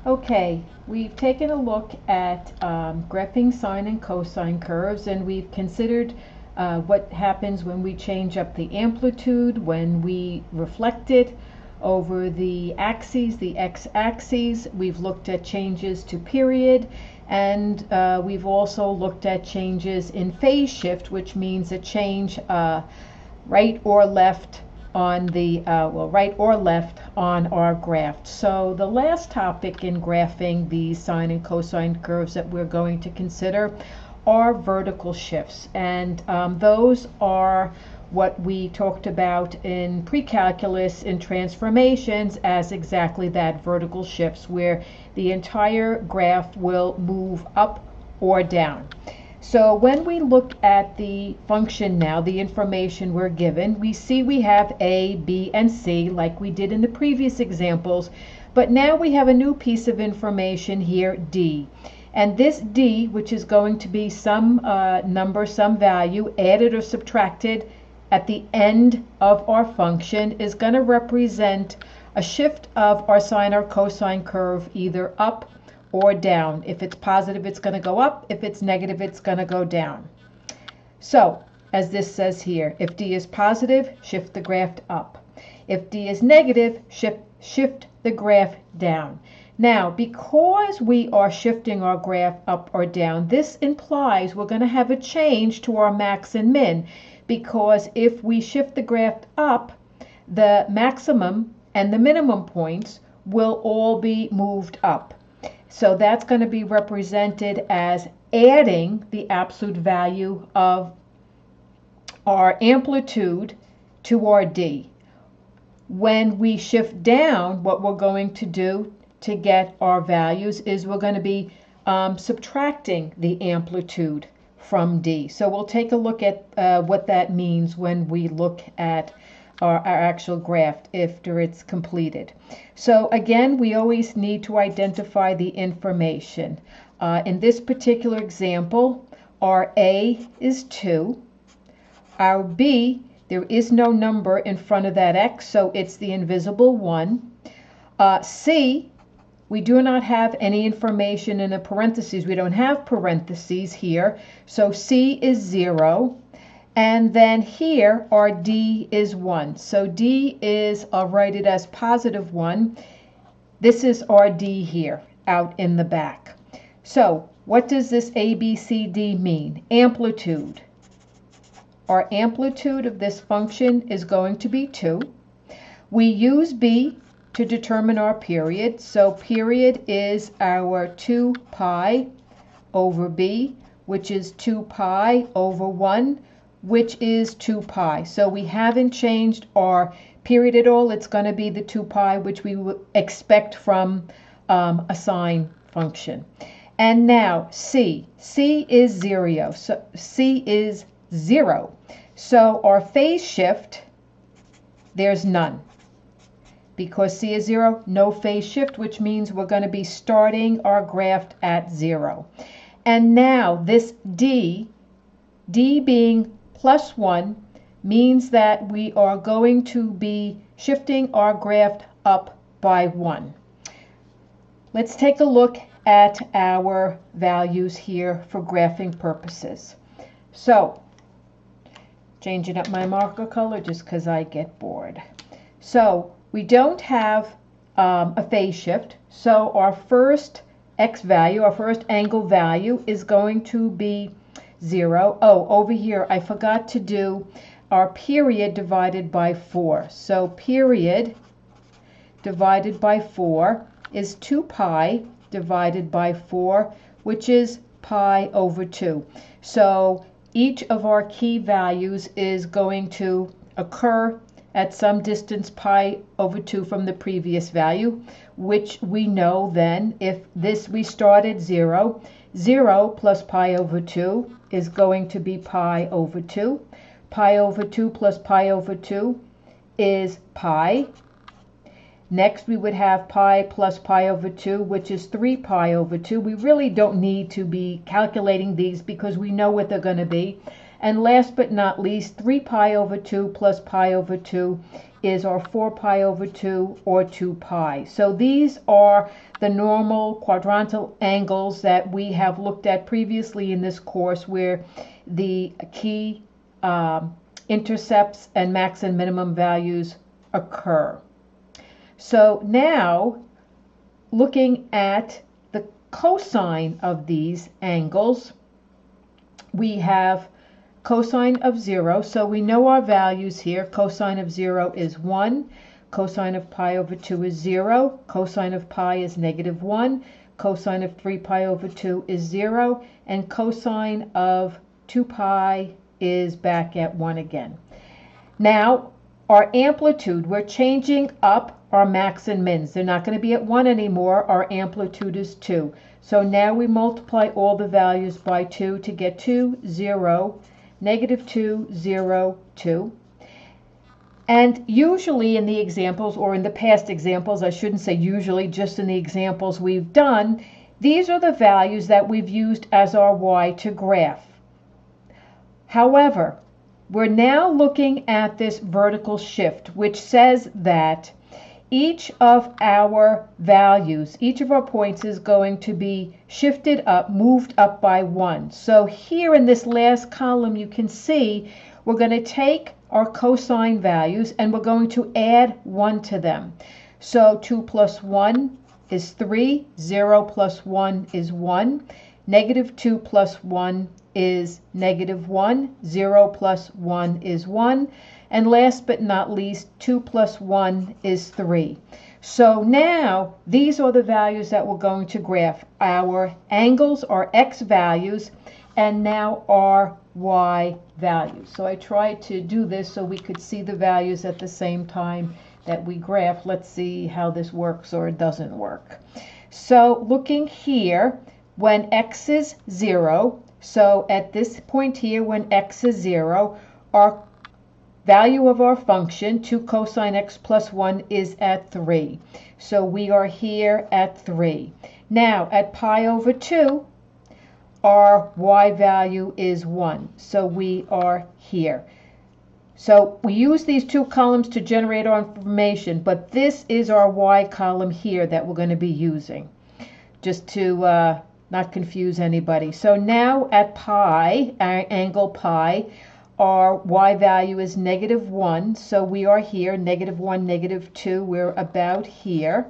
Okay, we've taken a look at graphing sine and cosine curves, and we've considered what happens when we change up the amplitude, when we reflect it over the axes, the x-axes. We've looked at changes to period, and we've also looked at changes in phase shift, which means a change right or left on the right or left on our graph. So the last topic in graphing these sine and cosine curves that we're going to consider are vertical shifts, and those are what we talked about in pre-calculus in transformations as exactly that, vertical shifts, where the entire graph will move up or down. So when we look at the function now, the information we're given, we see we have A, B, and C like we did in the previous examples, but now we have a new piece of information here, D. And this D, which is going to be some number, some value, added or subtracted at the end of our function, is going to represent a shift of our sine or cosine curve either up or down. If it's positive, it's going to go up. If it's negative, it's going to go down. So, as this says here, if D is positive, shift the graph up. If D is negative, shift the graph down. Now, because we are shifting our graph up or down, this implies we're going to have a change to our max and min, because if we shift the graph up, the maximum and the minimum points will all be moved up. So that's going to be represented as adding the absolute value of our amplitude to our D. When we shift down, what we're going to do to get our values is we're going to be subtracting the amplitude from D. So we'll take a look at what that means when we look at our actual graph after it's completed. So again, we always need to identify the information. In this particular example, our A is 2. Our B, there is no number in front of that X, so it's the invisible 1. C, we do not have any information in the parentheses. We don't have parentheses here, so C is 0. And then here our D is 1. So D is, I'll write it as positive 1. This is our D here out in the back. So what does this A, B, C, D mean? Amplitude. Our amplitude of this function is going to be 2. We use B to determine our period. So period is our 2 pi over B, which is 2 pi over 1, which is 2 pi. So we haven't changed our period at all. It's going to be the 2 pi, which we would expect from a sine function. And now C. C is 0. So C is 0. So our phase shift, there's none. Because C is 0, no phase shift, which means we're going to be starting our graph at 0. And now this D being plus 1 means that we are going to be shifting our graph up by 1. Let's take a look at our values here for graphing purposes. So, changing up my marker color just because I get bored. So, we don't have a phase shift, so our first X value, our first angle value is going to be 0. Oh, over here, I forgot to do our period divided by 4. So period divided by 4 is 2 pi divided by 4, which is pi over 2. So each of our key values is going to occur at some distance pi over 2 from the previous value, which we know then if this we start at 0, 0 plus pi over 2 is going to be pi over 2. Pi over 2 plus pi over 2 is pi. Next we would have pi plus pi over 2, which is 3 pi over 2. We really don't need to be calculating these because we know what they're going to be. And last but not least, 3 pi over 2 plus pi over 2 is our 4 pi over 2 or 2 pi. So these are the normal quadrantal angles that we have looked at previously in this course, where the key intercepts and max and minimum values occur. So now, looking at the cosine of these angles, we have cosine of 0, so we know our values here. Cosine of 0 is 1, cosine of pi over 2 is 0, cosine of pi is -1, cosine of 3 pi over 2 is 0, and cosine of 2 pi is back at 1 again. Now, our amplitude, we're changing up our max and mins. They're not going to be at 1 anymore. Our amplitude is 2. So now we multiply all the values by 2 to get 2, 0, -2, 0, 2. And usually in the examples, or in the past examples, I shouldn't say usually, just in the examples we've done, these are the values that we've used as our y to graph. However, we're now looking at this vertical shift, which says that each of our values, each of our points is going to be shifted up, moved up by 1. So here in this last column, you can see we're going to take our cosine values and we're going to add 1 to them. So 2 plus 1 is 3, 0 plus 1 is 1, -2 plus 1 is -1, 0 plus 1 is 1, and last but not least, 2 plus 1 is 3. So now these are the values that we're going to graph. Our angles are x values, and now our y values. So I tried to do this so we could see the values at the same time that we graph. Let's see how this works or doesn't work. So looking here, when x is 0, so at this point here, when x is 0, our value of our function, 2 cosine x plus 1, is at 3. So we are here at 3. Now, at pi over 2, our y value is 1. So we are here. So we use these two columns to generate our information, but this is our y column here that we're going to be using, just to not confuse anybody. So now at pi, our angle pi, our y value is -1, so we are here, -1, -2, we're about here.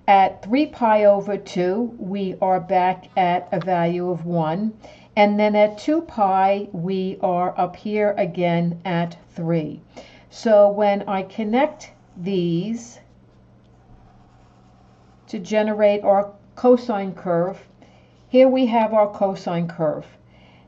At 3 pi over 2, we are back at a value of 1. And then at 2 pi, we are up here again at 3. So when I connect these to generate our cosine curve, here we have our cosine curve.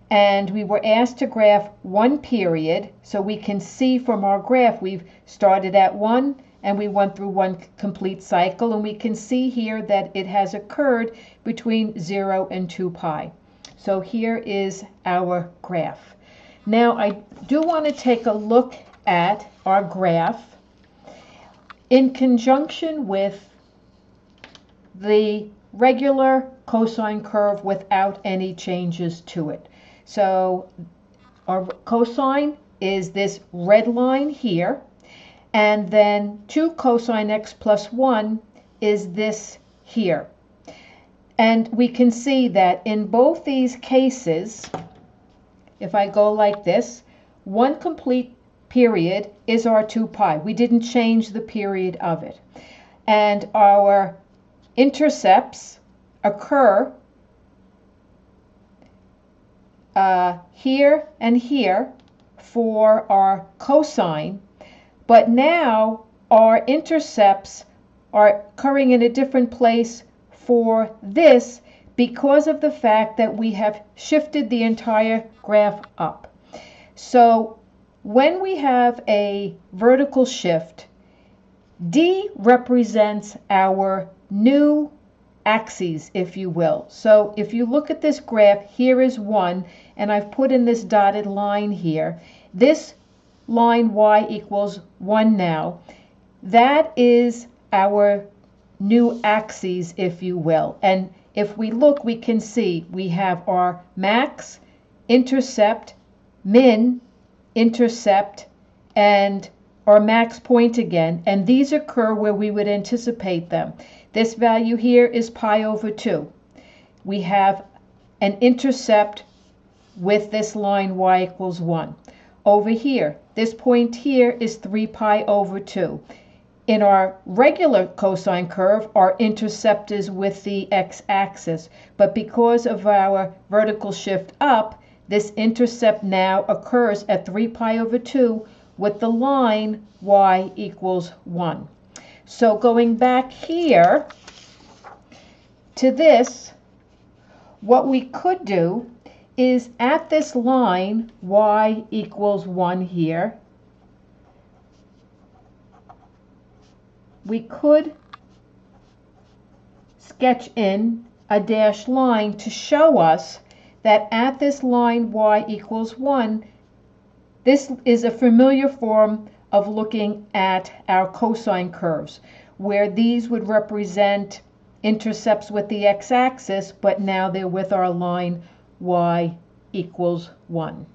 And we were asked to graph one period, so we can see from our graph we've started at 1 and we went through one complete cycle, and we can see here that it has occurred between 0 and 2 pi. So here is our graph. Now I do want to take a look at our graph in conjunction with the regular cosine curve without any changes to it. So our cosine is this red line here, and then 2 cosine x plus 1 is this here. And we can see that in both these cases, if I go like this, one complete period is our 2 pi. We didn't change the period of it. And our intercepts occur here and here for our cosine, but now our intercepts are occurring in a different place for this because of the fact that we have shifted the entire graph up. So when we have a vertical shift, D represents our new axes, if you will. So if you look at this graph, here is 1, and I've put in this dotted line here. This line y equals 1 now. That is our new axes, if you will. And if we look, we can see we have our max, intercept, min, intercept, and our max point again, and these occur where we would anticipate them. This value here is pi over 2. We have an intercept with this line y equals 1. Over here, this point here is 3 pi over 2. In our regular cosine curve, our intercept is with the x-axis, but because of our vertical shift up, this intercept now occurs at 3 pi over 2 with the line y equals 1. So going back here to this, what we could do is at this line y equals 1 here, we could sketch in a dashed line to show us that at this line y equals 1, this is a familiar form of looking at our cosine curves, where these would represent intercepts with the x-axis, but now they're with our line y equals 1.